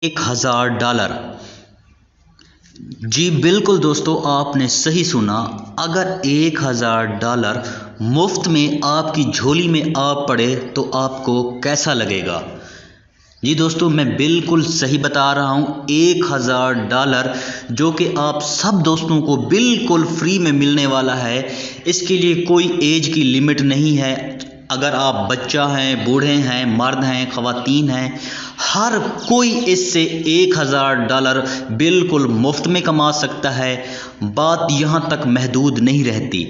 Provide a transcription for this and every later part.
$1000। जी बिल्कुल दोस्तों, आपने सही सुना। अगर $1000 मुफ्त में आपकी झोली में आ पड़े तो आपको कैसा लगेगा? जी दोस्तों, मैं बिल्कुल सही बता रहा हूँ। $1000 जो कि आप सब दोस्तों को बिल्कुल फ्री में मिलने वाला है। इसके लिए कोई एज की लिमिट नहीं है। अगर आप बच्चा हैं, बूढ़े हैं, मर्द हैं, ख़वातीन हैं, हर कोई इससे $1000 बिल्कुल मुफ्त में कमा सकता है। बात यहाँ तक महदूद नहीं रहती।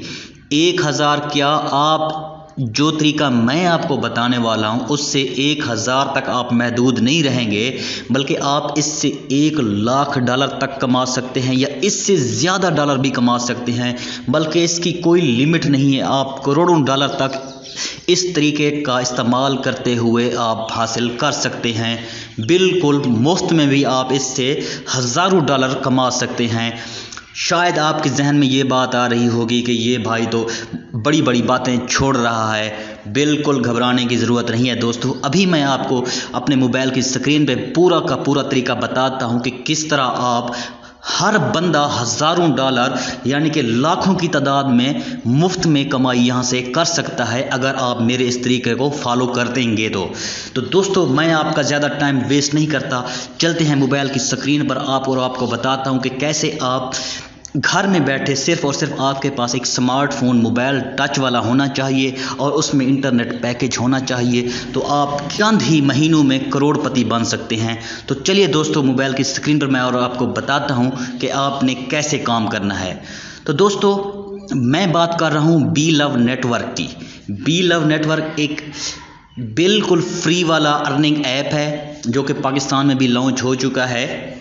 1000 क्या, आप जो तरीका मैं आपको बताने वाला हूँ उससे 1000 तक आप महदूद नहीं रहेंगे, बल्कि आप इससे $1,00,000 तक कमा सकते हैं या इससे ज़्यादा डॉलर भी कमा सकते हैं। बल्कि इसकी कोई लिमिट नहीं है। आप करोड़ों डॉलर तक इस तरीके का इस्तेमाल करते हुए आप हासिल कर सकते हैं। बिल्कुल मुफ्त में भी आप इससे हज़ारों डॉलर कमा सकते हैं। शायद आपके जहन में ये बात आ रही होगी कि ये भाई तो बड़ी बड़ी बातें छोड़ रहा है। बिल्कुल घबराने की ज़रूरत नहीं है दोस्तों। अभी मैं आपको अपने मोबाइल की स्क्रीन पे पूरा का पूरा तरीका बताता हूँ कि किस तरह आप हर बंदा हज़ारों डॉलर यानी कि लाखों की तादाद में मुफ्त में कमाई यहाँ से कर सकता है, अगर आप मेरे इस तरीके को फॉलो कर देंगे तो दोस्तों मैं आपका ज़्यादा टाइम वेस्ट नहीं करता। चलते हैं मोबाइल की स्क्रीन पर आपको बताता हूँ कि कैसे आप घर में बैठे सिर्फ़ और सिर्फ आपके पास एक स्मार्टफोन मोबाइल टच वाला होना चाहिए और उसमें इंटरनेट पैकेज होना चाहिए, तो आप चंद ही महीनों में करोड़पति बन सकते हैं। तो चलिए दोस्तों, मोबाइल की स्क्रीन पर मैं और आपको बताता हूं कि आपने कैसे काम करना है। तो दोस्तों मैं बात कर रहा हूं बी लव नेटवर्क की। बी लव नेटवर्क एक बिल्कुल फ्री वाला अर्निंग ऐप है जो कि पाकिस्तान में भी लॉन्च हो चुका है,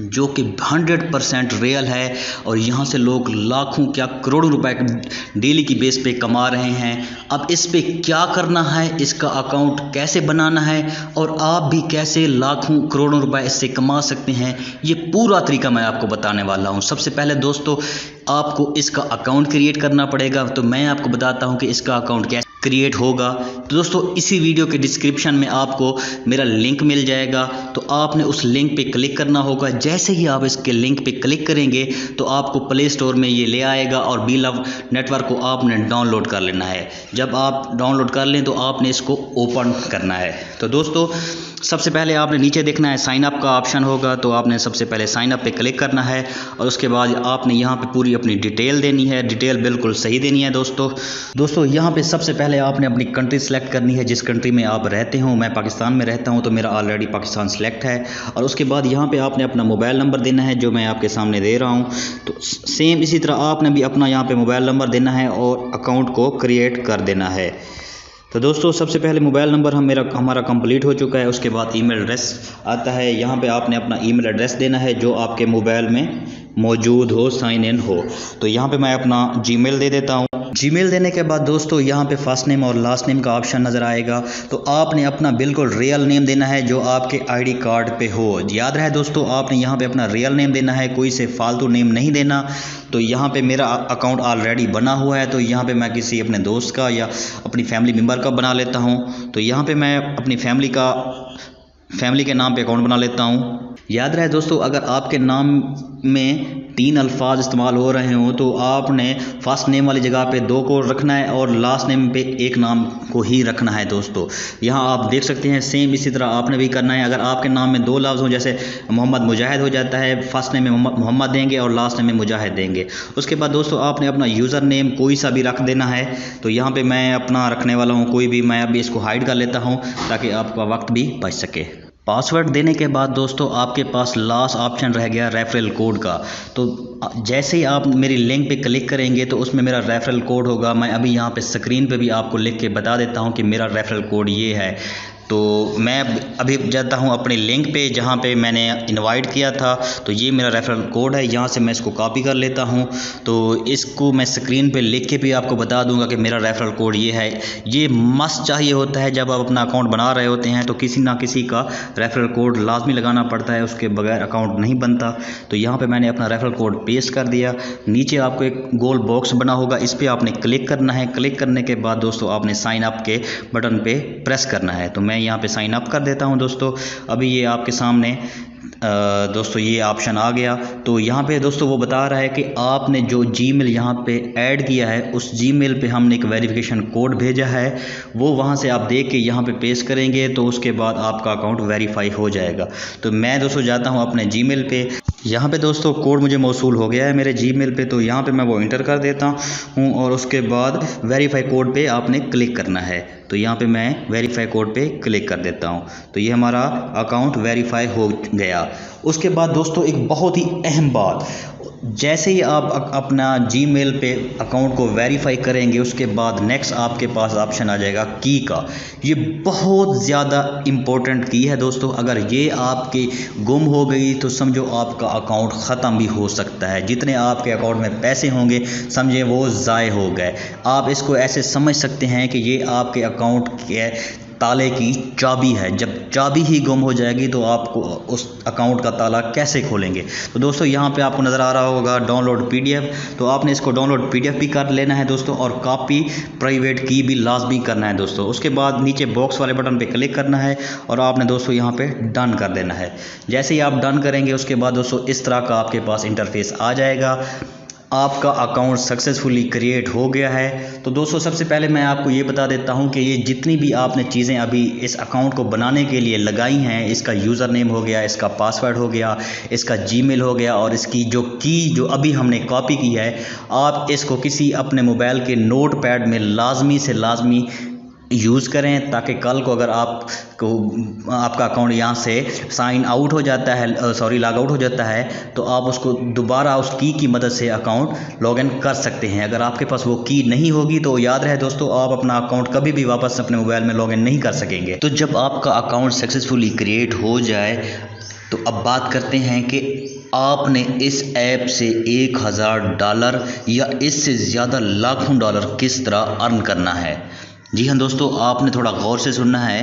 जो कि 100% रियल है। और यहाँ से लोग लाखों क्या करोड़ों रुपए डेली की बेस पे कमा रहे हैं। अब इस पे क्या करना है, इसका अकाउंट कैसे बनाना है और आप भी कैसे लाखों करोड़ों रुपए इससे कमा सकते हैं, ये पूरा तरीका मैं आपको बताने वाला हूँ। सबसे पहले दोस्तों आपको इसका अकाउंट क्रिएट करना पड़ेगा। तो मैं आपको बताता हूँ कि इसका अकाउंट कैसे क्रिएट होगा। तो दोस्तों इसी वीडियो के डिस्क्रिप्शन में आपको मेरा लिंक मिल जाएगा, तो आपने उस लिंक पे क्लिक करना होगा। जैसे ही आप इसके लिंक पे क्लिक करेंगे तो आपको प्ले स्टोर में ये ले आएगा और बी लव नेटवर्क को आपने डाउनलोड कर लेना है। जब आप डाउनलोड कर लें तो आपने इसको ओपन करना है। तो दोस्तों सबसे पहले आपने नीचे देखना है साइन अप का ऑप्शन होगा, तो आपने सबसे पहले साइन अप पे क्लिक करना है और उसके बाद आपने यहाँ पे पूरी अपनी डिटेल देनी है। डिटेल बिल्कुल सही देनी है दोस्तों यहाँ पे सबसे पहले आपने अपनी कंट्री सेलेक्ट करनी है, जिस कंट्री में आप रहते हो। मैं पाकिस्तान में रहता हूँ तो मेरा ऑलरेडी पाकिस्तान सेलेक्ट है। और उसके बाद यहाँ पे आपने अपना मोबाइल नंबर देना है जो मैं आपके सामने दे रहा हूँ। तो सेम इसी तरह आपने भी अपना यहाँ पे मोबाइल नंबर देना है और अकाउंट को क्रिएट कर देना है। तो दोस्तों सबसे पहले मोबाइल नंबर हमारा कंप्लीट हो चुका है। उसके बाद ईमेल एड्रेस आता है। यहाँ पे आपने अपना ईमेल एड्रेस देना है जो आपके मोबाइल में मौजूद हो, साइन इन हो। तो यहाँ पे मैं अपना जीमेल दे देता हूँ। जीमेल देने के बाद दोस्तों यहाँ पे फर्स्ट नेम और लास्ट नेम का ऑप्शन नज़र आएगा। तो आपने अपना बिल्कुल रियल नेम देना है जो आपके आईडी कार्ड पे हो। याद रहे दोस्तों, आपने यहाँ पे अपना रियल नेम देना है, कोई से फालतू नेम नहीं देना। तो यहाँ पे मेरा अकाउंट ऑलरेडी बना हुआ है, तो यहाँ पे मैं किसी अपने दोस्त का या अपनी फैमिली मेम्बर का बना लेता हूँ। तो यहाँ पे मैं अपनी फैमिली के नाम पे अकाउंट बना लेता हूँ। याद रहे दोस्तों, अगर आपके नाम में 3 अल्फाज इस्तेमाल हो रहे हो तो आपने फर्स्ट नेम वाली जगह पे 2 को रखना है और लास्ट नेम पे 1 नाम को ही रखना है दोस्तों। यहाँ आप देख सकते हैं सेम इसी तरह आपने भी करना है। अगर आपके नाम में 2 लफ्ज़ हो, जैसे मोहम्मद मुजाहिद हो जाता है, फर्स्ट नेम में मोहम्मद देंगे और लास्ट नेम में मुजाहिद देंगे। उसके बाद दोस्तों आपने अपना यूज़र नेम कोई सा भी रख देना है। तो यहाँ पर मैं अपना रखने वाला हूँ कोई भी। मैं अभी इसको हाइड कर लेता हूँ ताकि आपका वक्त भी बच सके। पासवर्ड देने के बाद दोस्तों आपके पास लास्ट ऑप्शन रह गया रेफरल कोड का। तो जैसे ही आप मेरी लिंक पे क्लिक करेंगे तो उसमें मेरा रेफरल कोड होगा। मैं अभी यहाँ पे स्क्रीन पे भी आपको लिख के बता देता हूँ कि मेरा रेफरल कोड ये है। तो मैं अभी जाता हूँ अपने लिंक पे जहाँ पे मैंने इनवाइट किया था। तो ये मेरा रेफरल कोड है, यहाँ से मैं इसको कॉपी कर लेता हूँ। तो इसको मैं स्क्रीन पे लिख के भी आपको बता दूंगा कि मेरा रेफरल कोड ये है। ये मस्ट चाहिए होता है जब आप अपना अकाउंट बना रहे होते हैं, तो किसी ना किसी का रेफरल कोड लाजमी लगाना पड़ता है, उसके बगैर अकाउंट नहीं बनता। तो यहाँ पर मैंने अपना रेफरल कोड पेस्ट कर दिया। नीचे आपको एक गोल बॉक्स बना होगा, इस पर आपने क्लिक करना है। क्लिक करने के बाद दोस्तों आपने साइन अप के बटन पे प्रेस करना है। तो मैं यहाँ पे साइन अप कर देता हूँ दोस्तों। अभी ये आपके सामने दोस्तों ये ऑप्शन आ गया। तो यहाँ पे दोस्तों वो बता रहा है कि आपने जो जीमेल यहाँ पे ऐड किया है उस जीमेल पे हमने एक वेरिफिकेशन कोड भेजा है, वो वहाँ से आप देख के यहाँ पे पेस्ट करेंगे तो उसके बाद आपका अकाउंट वेरीफाई हो जाएगा। तो मैं दोस्तों जाता हूँ अपने जीमेल पे, यहाँ पे दोस्तों कोड मुझे मौसूल हो गया है मेरे जीमेल पे, तो यहाँ पे मैं वो इंटर कर देता हूँ और उसके बाद वेरीफाई कोड पे आपने क्लिक करना है। तो यहाँ पे मैं वेरीफाई कोड पे क्लिक कर देता हूँ, तो ये हमारा अकाउंट वेरीफाई हो गया। उसके बाद दोस्तों एक बहुत ही अहम बात, जैसे ही आप अपना जीमेल पे अकाउंट को वेरीफाई करेंगे उसके बाद नेक्स्ट आपके पास ऑप्शन आ जाएगा की का। ये बहुत ज़्यादा इम्पोर्टेंट की है दोस्तों, अगर ये आपके गुम हो गई तो समझो आपका अकाउंट ख़त्म भी हो सकता है। जितने आपके अकाउंट में पैसे होंगे समझे वो ज़ाय हो गए। आप इसको ऐसे समझ सकते हैं कि ये आपके अकाउंट के ताले की चाबी है। जब चाबी ही गुम हो जाएगी तो आपको उस अकाउंट का ताला कैसे खोलेंगे। तो दोस्तों यहाँ पे आपको नज़र आ रहा होगा डाउनलोड पीडीएफ, तो आपने इसको डाउनलोड पीडीएफ भी कर लेना है दोस्तों, और कॉपी प्राइवेट की भी लाजमी करना है दोस्तों। उसके बाद नीचे बॉक्स वाले बटन पे क्लिक करना है और आपने दोस्तों यहाँ पे डन कर देना है। जैसे ही आप डन करेंगे उसके बाद दोस्तों इस तरह का आपके पास इंटरफेस आ जाएगा। आपका अकाउंट सक्सेसफुली क्रिएट हो गया है। तो दोस्तों सबसे पहले मैं आपको ये बता देता हूँ कि ये जितनी भी आपने चीज़ें अभी इस अकाउंट को बनाने के लिए लगाई हैं, इसका यूज़र नेम हो गया, इसका पासवर्ड हो गया, इसका जीमेल हो गया, और इसकी जो की जो अभी हमने कॉपी की है, आप इसको किसी अपने मोबाइल के नोट पैड में लाजमी से लाजमी यूज़ करें, ताकि कल को अगर आपका अकाउंट यहाँ से साइन आउट हो जाता है, लॉग आउट हो जाता है, तो आप उसको दोबारा उस की मदद से अकाउंट लॉगिन कर सकते हैं। अगर आपके पास वो की नहीं होगी तो याद रहे दोस्तों, आप अपना अकाउंट कभी भी वापस अपने मोबाइल में लॉगिन नहीं कर सकेंगे। तो जब आपका अकाउंट सक्सेसफुली क्रिएट हो जाए तो अब बात करते हैं कि आपने इस ऐप से $1000 या इससे ज़्यादा लाखों डॉलर किस तरह अर्न करना है। जी हाँ दोस्तों, आपने थोड़ा गौर से सुनना है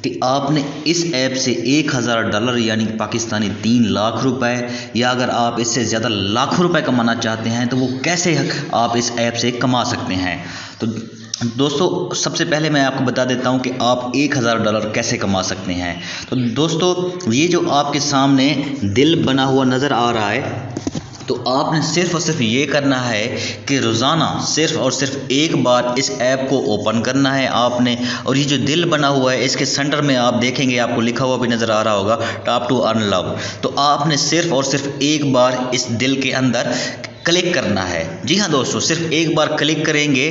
कि आपने इस ऐप से $1000 यानी पाकिस्तानी 3 लाख रुपए, या अगर आप इससे ज़्यादा लाखों रुपए कमाना चाहते हैं तो वो कैसे आप इस ऐप से कमा सकते हैं। तो दोस्तों सबसे पहले मैं आपको बता देता हूं कि आप $1000 कैसे कमा सकते हैं। तो दोस्तों ये जो आपके सामने दिल बना हुआ नज़र आ रहा है, तो आपने सिर्फ और सिर्फ ये करना है कि रोज़ाना सिर्फ और सिर्फ एक बार इस ऐप को ओपन करना है आपने। और ये जो दिल बना हुआ है इसके सेंटर में आप देखेंगे, आपको लिखा हुआ भी नज़र आ रहा होगा टॉप टू अर्न लव। तो आपने सिर्फ और सिर्फ एक बार इस दिल के अंदर क्लिक करना है। जी हाँ दोस्तों, सिर्फ एक बार क्लिक करेंगे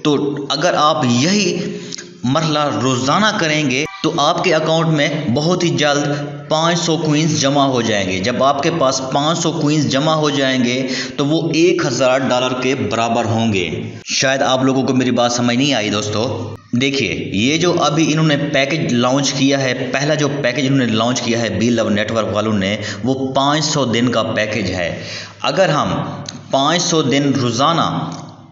तो अगर आप यही मरहला रोज़ाना करेंगे तो आपके अकाउंट में बहुत ही जल्द 500 क्वींस जमा हो जाएंगे। जब आपके पास 500 क्वींस जमा हो जाएंगे तो वो $1000 के बराबर होंगे। शायद आप लोगों को मेरी बात समझ नहीं आई दोस्तों। देखिए ये जो अभी इन्होंने पैकेज लॉन्च किया है, पहला जो पैकेज इन्होंने लॉन्च किया है बी लव नेटवर्क वालों ने, वो 500 दिन का पैकेज है। अगर हम 500 दिन रोज़ाना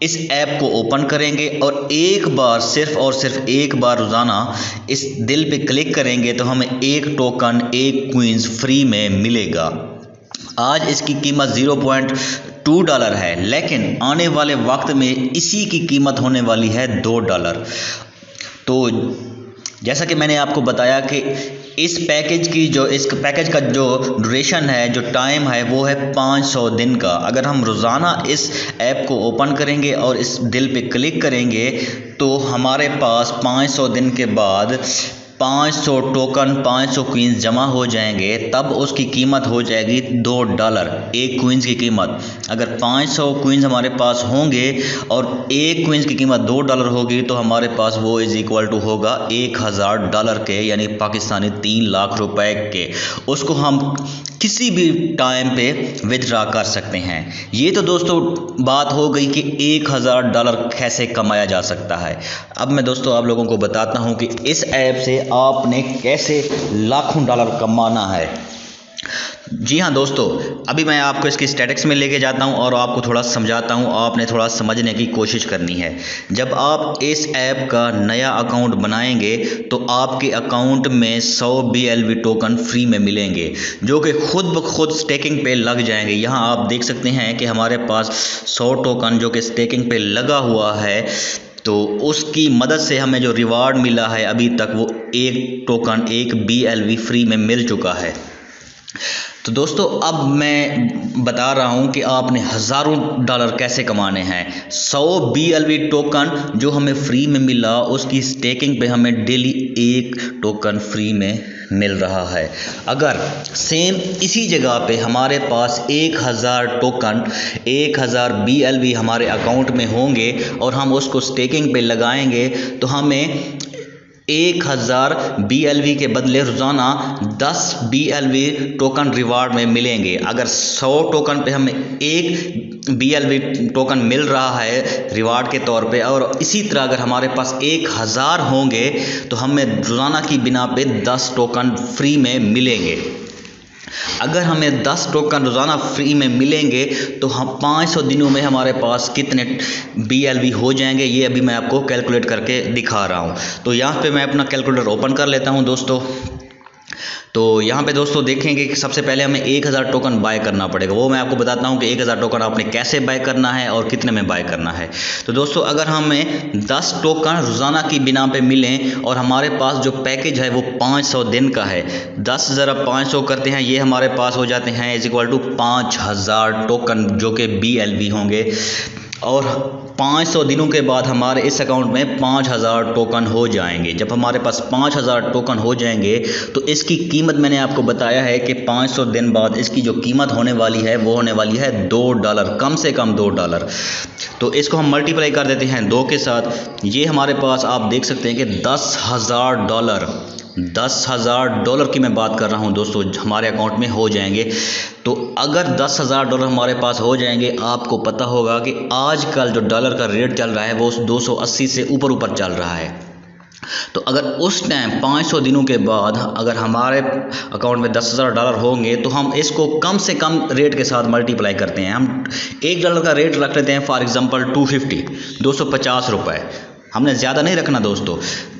इस ऐप को ओपन करेंगे और एक बार सिर्फ और सिर्फ एक बार रोज़ाना इस दिल पे क्लिक करेंगे तो हमें 1 टोकन 1 क्वींस फ्री में मिलेगा। आज इसकी कीमत $0.2 है, लेकिन आने वाले वक्त में इसी की कीमत होने वाली है $2। तो जैसा कि मैंने आपको बताया कि इस पैकेज का जो ड्यूरेशन है, जो टाइम है, वो है 500 दिन का। अगर हम रोज़ाना इस ऐप को ओपन करेंगे और इस दिल पे क्लिक करेंगे तो हमारे पास 500 दिन के बाद 500 टोकन 500 क्वींस जमा हो जाएंगे, तब उसकी कीमत हो जाएगी $2। एक क्वींस की कीमत, अगर 500 क्वींस हमारे पास होंगे और एक क्वींस की कीमत $2 होगी तो हमारे पास वो इज इक्वल टू होगा $1000 के, यानी पाकिस्तानी 3 लाख रुपए के। उसको हम किसी भी टाइम पे विथड्रा कर सकते हैं। ये तो दोस्तों बात हो गई कि $1000 कैसे कमाया जा सकता है। अब मैं दोस्तों आप लोगों को बताता हूँ कि इस ऐप से आपने कैसे लाखों डॉलर कमाना है। जी हाँ दोस्तों, अभी मैं आपको इसकी स्टैटिक्स में लेके जाता हूँ और आपको थोड़ा समझाता हूँ, आपने थोड़ा समझने की कोशिश करनी है। जब आप इस ऐप का नया अकाउंट बनाएंगे तो आपके अकाउंट में 100 BLV टोकन फ्री में मिलेंगे, जो कि खुद ब खुद स्टेकिंग पे लग जाएंगे। यहाँ आप देख सकते हैं कि हमारे पास 100 टोकन जो कि स्टेकिंग पे लगा हुआ है, तो उसकी मदद से हमें जो रिवार्ड मिला है अभी तक वो 1 टोकन 1 BLV फ्री में मिल चुका है। तो दोस्तों अब मैं बता रहा हूं कि आपने हज़ारों डॉलर कैसे कमाने हैं। 100 BLV टोकन जो हमें फ्री में मिला, उसकी स्टेकिंग पे हमें डेली 1 टोकन फ्री में मिल रहा है। अगर सेम इसी जगह पे हमारे पास 1000 टोकन 1000 BLV हमारे अकाउंट में होंगे और हम उसको स्टेकिंग पे लगाएंगे तो हमें 1000 BLV के बदले रोज़ाना 10 BLV टोकन रिवार्ड में मिलेंगे। अगर 100 टोकन पे हमें 1 BLV टोकन मिल रहा है रिवार्ड के तौर पे, और इसी तरह अगर हमारे पास 1000 होंगे तो हमें रोज़ाना की बिना पे 10 टोकन फ्री में मिलेंगे। अगर हमें 10 टोकन रोज़ाना फ्री में मिलेंगे तो हम 500 दिनों में हमारे पास कितने BLV हो जाएंगे, ये अभी मैं आपको कैलकुलेट करके दिखा रहा हूँ। तो यहाँ पे मैं अपना कैलकुलेटर ओपन कर लेता हूँ दोस्तों। तो यहाँ पे दोस्तों देखेंगे कि सबसे पहले हमें 1000 टोकन बाय करना पड़ेगा। वो मैं आपको बताता हूँ कि 1000 टोकन आपने कैसे बाय करना है और कितने में बाय करना है। तो दोस्तों अगर हमें 10 टोकन रोज़ाना की बिना पे मिलें और हमारे पास जो पैकेज है वो 500 दिन का है, 10 ज़रा 500 करते हैं, ये हमारे पास हो जाते हैं = 5000 टोकन जो कि BLV होंगे। और 500 दिनों के बाद हमारे इस अकाउंट में 5000 टोकन हो जाएंगे। जब हमारे पास 5000 टोकन हो जाएंगे तो इसकी कीमत मैंने आपको बताया है कि 500 दिन बाद इसकी जो कीमत होने वाली है वो होने वाली है $2, कम से कम $2। तो इसको हम मल्टीप्लाई कर देते हैं 2 के साथ। ये हमारे पास आप देख सकते हैं कि $10,000 की मैं बात कर रहा हूं दोस्तों, हमारे अकाउंट में हो जाएंगे। तो अगर $10,000 हमारे पास हो जाएंगे, आपको पता होगा कि आजकल जो डॉलर का रेट चल रहा है वो 280 से ऊपर चल रहा है। तो अगर उस टाइम 500 दिनों के बाद अगर हमारे अकाउंट में $10,000 होंगे तो हम इसको कम से कम रेट के साथ मल्टीप्लाई करते हैं। हम $1 का रेट रख लेते हैं, फॉर एग्जांपल 250 रुपए। हमने ज़्यादा नहीं रखना दोस्तों,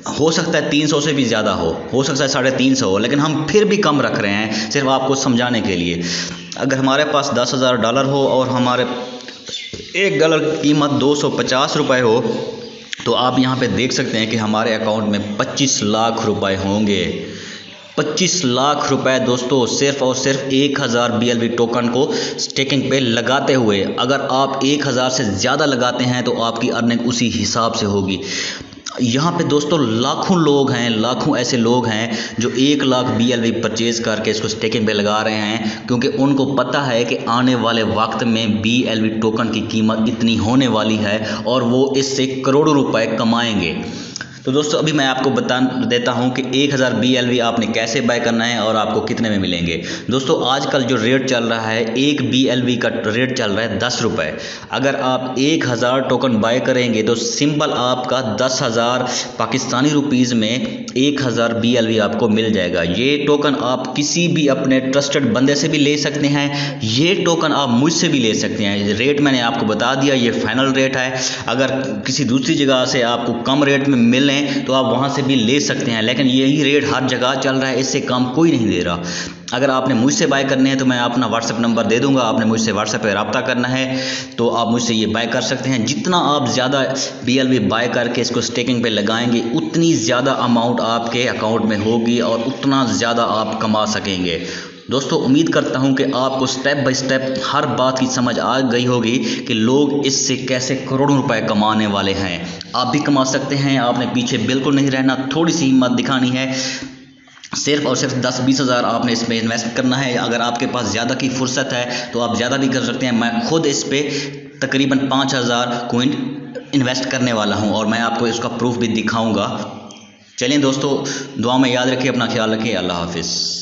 हो सकता है 300 से भी ज़्यादा हो सकता है 350 हो, लेकिन हम फिर भी कम रख रहे हैं सिर्फ आपको समझाने के लिए। अगर हमारे पास $10,000 हो और हमारे $1 की कीमत 250 रुपये हो तो आप यहाँ पे देख सकते हैं कि हमारे अकाउंट में 25 लाख रुपए होंगे। 25 लाख रुपए दोस्तों, सिर्फ और सिर्फ 1000 BLV टोकन को स्टेकिंग पे लगाते हुए। अगर आप 1000 से ज़्यादा लगाते हैं तो आपकी अर्निंग उसी हिसाब से होगी। यहाँ पे दोस्तों लाखों लोग हैं, लाखों ऐसे लोग हैं जो 1 लाख BLV परचेज करके इसको स्टेकिंग पे लगा रहे हैं, क्योंकि उनको पता है कि आने वाले वक्त में BLV टोकन की कीमत इतनी होने वाली है और वो इससे करोड़ों रुपए कमाएंगे। तो दोस्तों अभी मैं आपको बता देता हूं कि 1000 BLV आपने कैसे बाय करना है और आपको कितने में मिलेंगे। दोस्तों आजकल जो रेट चल रहा है, 1 BLV का रेट चल रहा है 10 रुपये। अगर आप 1000 टोकन बाय करेंगे तो सिंपल आपका 10,000 पाकिस्तानी रुपीज़ में 1000 BLV आपको मिल जाएगा। ये टोकन आप किसी भी अपने ट्रस्टेड बंदे से भी ले सकते हैं, ये टोकन आप मुझसे भी ले सकते हैं। रेट मैंने आपको बता दिया, ये फाइनल रेट है। अगर किसी दूसरी जगह से आपको कम रेट में मिल तो आप वहां से भी ले सकते हैं, लेकिन यही रेट हर जगह चल रहा है, इससे कम कोई नहीं दे रहा। अगर आपने मुझसे बाय करने हैं तो मैं अपना व्हाट्सएप नंबर दे दूंगा, आपने मुझसे व्हाट्सएप पे रब्ता करना है तो आप मुझसे ये बाय कर सकते हैं। जितना आप ज़्यादा BLV बाय करके इसको स्टेकिंग पे लगाएंगे उतनी ज़्यादा अमाउंट आपके अकाउंट में होगी और उतना ज़्यादा आप कमा सकेंगे। दोस्तों उम्मीद करता हूं कि आपको स्टेप बाय स्टेप हर बात की समझ आ गई होगी कि लोग इससे कैसे करोड़ों रुपए कमाने वाले हैं। आप भी कमा सकते हैं, आपने पीछे बिल्कुल नहीं रहना, थोड़ी सी हिम्मत दिखानी है। सिर्फ और सिर्फ 10-20 हज़ार आपने इसमें इन्वेस्ट करना है। अगर आपके पास ज़्यादा की फुर्सत है तो आप ज़्यादा भी कर सकते हैं। मैं खुद इस पर तकरीबन 5000 कॉइन इन्वेस्ट करने वाला हूँ और मैं आपको इसका प्रूफ भी दिखाऊँगा। चलिए दोस्तों, दुआ में याद रखिए, अपना ख्याल रखिए। अल्लाह हाफिज़।